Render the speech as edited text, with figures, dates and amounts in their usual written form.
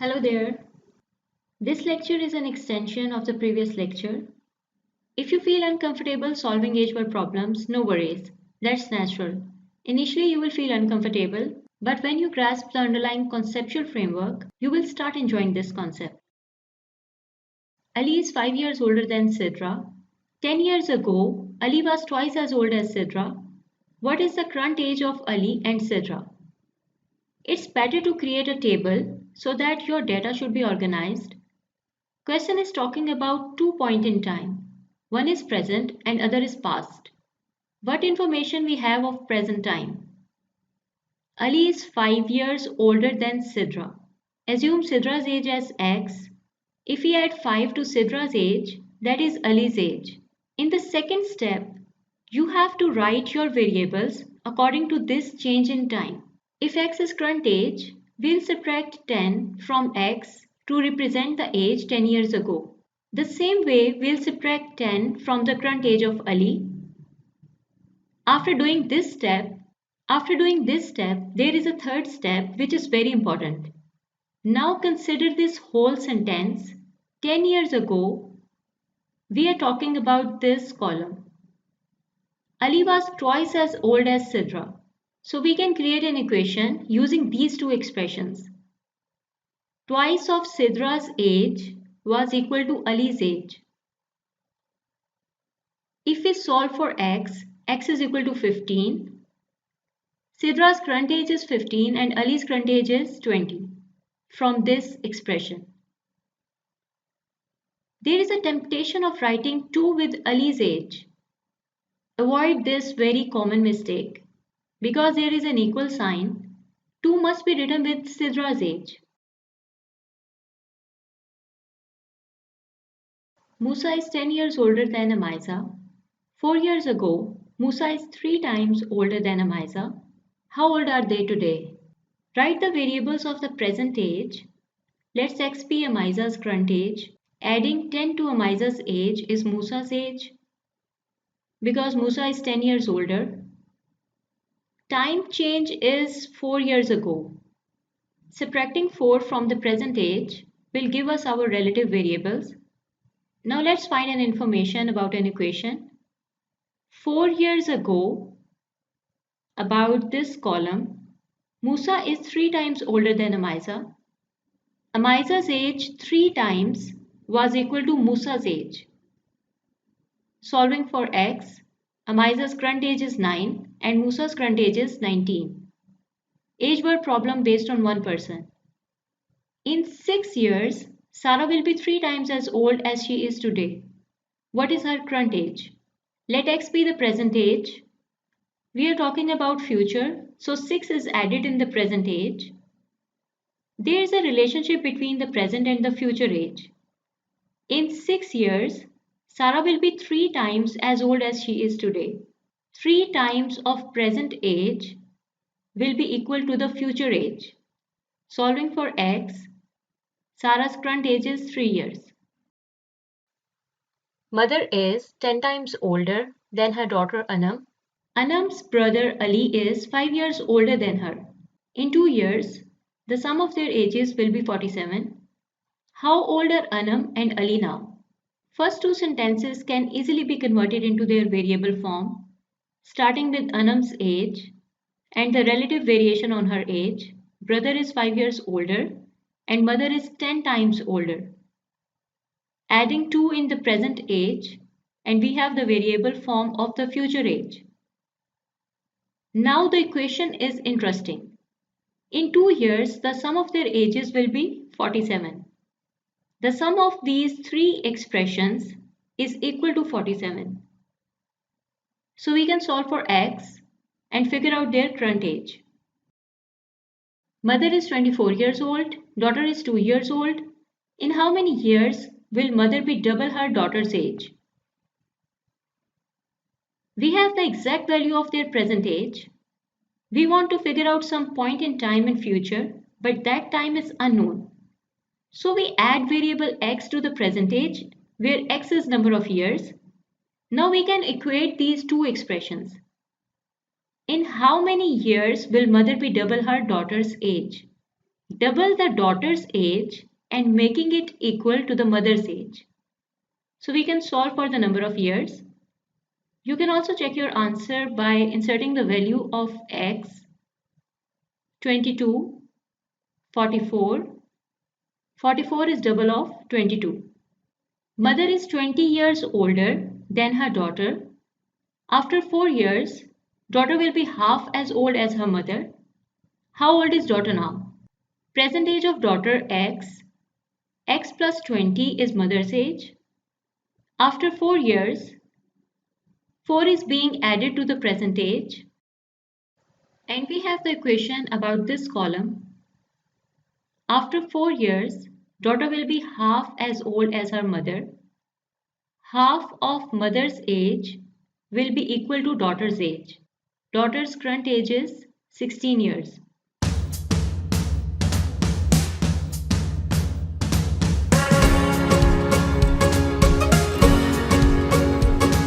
Hello there. This lecture is an extension of the previous lecture. If you feel uncomfortable solving age word problems, no worries. That's natural. Initially, you will feel uncomfortable, but when you grasp the underlying conceptual framework, you will start enjoying this concept. Ali is 5 years older than Sidra. 10 years ago, Ali was twice as old as Sidra. What is the current age of Ali and Sidra? It's better to create a table so that your data should be organized. Question is talking about 2 points in time. One is present and other is past. What information we have of present time? Ali is 5 years older than Sidra. Assume Sidra's age as X. If we add 5 to Sidra's age, that is Ali's age. In the second step, you have to write your variables according to this change in time. If X is current age, we'll subtract 10 from X to represent the age 10 years ago. The same way, we'll subtract 10 from the current age of Ali. After doing this step, there is a third step which is very important. Now consider this whole sentence. 10 years ago, we are talking about this column. Ali was twice as old as Sidra. So we can create an equation using these two expressions. Twice of Sidra's age was equal to Ali's age. If we solve for x is equal to 15. Sidra's current age is 15 and Ali's current age is 20 from this expression. There is a temptation of writing 2 with Ali's age. Avoid this very common mistake. Because there is an equal sign, 2 must be written with Sidra's age. Musa is 10 years older than Amiza. 4 years ago, Musa is 3 times older than Amiza. How old are they today? Write the variables of the present age. Let X be Amiza's current age. Adding 10 to Amiza's age is Musa's age. Because Musa is 10 years older. Time change is 4 years ago. Subtracting 4 from the present age will give us our relative variables. Now let's find an information about an equation. 4 years ago, about this column, Musa is 3 times older than Amiza. Amiza's age 3 times was equal to Musa's age. Solving for x, Amiza's current age is 9 and Musa's current age is 19. Age word problem based on one person. In 6 years, Sarah will be 3 times as old as she is today. What is her current age? Let x be the present age. We are talking about future, so 6 is added in the present age. There is a relationship between the present and the future age. In 6 years, Sarah will be 3 times as old as she is today. 3 times of present age will be equal to the future age. Solving for x, Sarah's current age is 3 years. Mother is 10 times older than her daughter Anam. Anam's brother Ali is 5 years older than her. In 2 years, the sum of their ages will be 47. How old are Anam and Ali now? First two sentences can easily be converted into their variable form, starting with Anam's age and the relative variation on her age. Brother is 5 years older and mother is 10 times older. Adding 2 in the present age and we have the variable form of the future age. Now the equation is interesting. In 2 years, the sum of their ages will be 47. The sum of these 3 expressions is equal to 47. So we can solve for x and figure out their current age. Mother is 24 years old, daughter is 2 years old. In how many years will mother be double her daughter's age? We have the exact value of their present age. We want to figure out some point in time in future, but that time is unknown. So we add variable x to the present age, where x is number of years. Now we can equate these two expressions. In how many years will mother be double her daughter's age? double the daughter's age and making it equal to the mother's age. So we can solve for the number of years. You can also check your answer by inserting the value of x, 22, 44. 44 is double of 22. Mother is 20 years older than her daughter. After 4 years, daughter will be half as old as her mother. How old is daughter now? Present age of daughter x. X plus 20 is mother's age. After 4 years, 4 is being added to the present age. And we have the equation about this column. After 4 years, daughter will be half as old as her mother. Half of mother's age will be equal to daughter's age. Daughter's current age is 16 years.